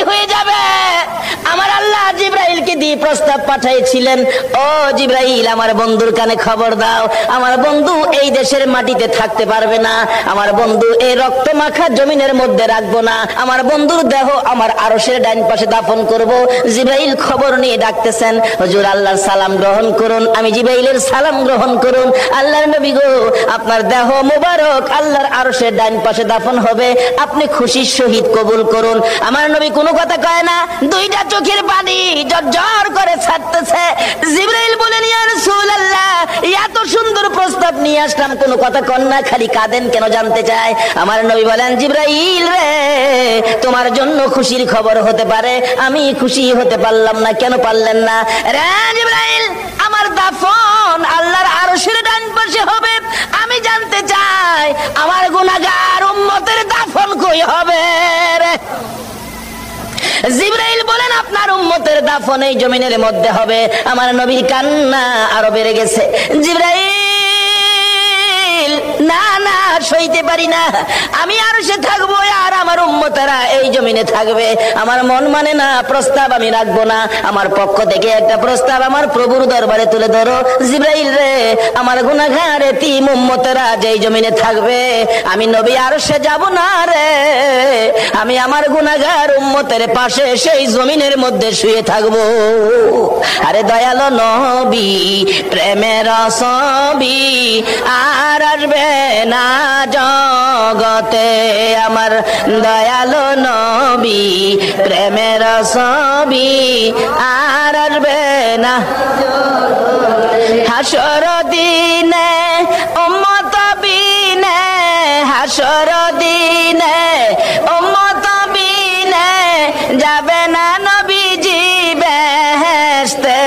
হয়ে যাবে। আমার আল্লাহ জিবরাইলকে দিয়ে প্রস্তাব পাঠিয়েছিলেন, ও জিবরাইল আমার বন্ধুর কানে খবর দাও, আমার বন্ধু এই দেশের মাটিতে থাকতে পারবে না, আমার বন্ধু এই রক্ত মাখা জমিনের মধ্যে রাখবো না, আমার বন্ধুর দেহ আমার আরশের ডাইন পাশে দাফন করব। জিবরাইল খবর নিয়ে ডাকতেছেন, হুজুর আল্লাহর সালাম গ্রহণ করুন। আমি জিবরাইলের সালাম গ্রহণ করুন। আল্লাহর নবী গো, আপনার দেহ মোবারক আল্লাহর আরশের ডাইন পাশে দাফন হবে, আপনি খুশির সহিত কবুল করুন। আমার নবী কোনো কথা কয় না, দুইটা চোখের পানি ঝরঝর করে ছাড়তেছে। জিবরাইল বলেন, ইয়া রাসূলুল্লাহ, এত সুন্দর প্রস্তাব নিয়ে আসলাম, কোনো কথা কন না, খালি কাঁদেন কেন জানতে চাই। আমার নবী বলেন, জিবরাইল রে, তোমার জন্য খুশির খবর হতে পারে, আমি খুশি হতে পারলাম না, কেন পারলেন না? রে জিবরাইল, আমার দাফন আল্লাহর আরশের ডান পাশে হবে, আমি জানতে চাই আমার গুনাহগার উম্মতের দাফন কই হবে রে? জিবরাইল বলেন, আপনার উম্মতের দাফন এই জমিনের মধ্যে হবে। আমার নবীর কান্না আরো বেড়ে গেছে। জিবরাইল, না না, সইতে পারি না, আমি আরশে থাকবো আর আমার উম্মতেরা এই জমিনে থাকবে, আমার মন মানে না, প্রস্তাব আমি রাখবো না, আমার পক্ষ থেকে একটা প্রস্তাব আমার প্রভুর দরবারে তুলে ধরো। জিবরাইল রে, আমার গুনাহগার এতিম উম্মতেরা যেই জমিনে থাকবে, আমি নবী আরশে যাব না রে, আমি আমার গুনাহগার উম্মতের পাশে সেই জমিনের মধ্যে শুয়ে থাকবো। আরে দয়ালো নবী, প্রেমের ছবি আর আসবে না জগতে, আমার দয়ালো নবী, প্রেমের ছবি আর আসবে না। হাসর দিনে উম্মত বিনে, হাসর দিনে উম্মত বিনে যাবে না নবীজি বেহেশতে।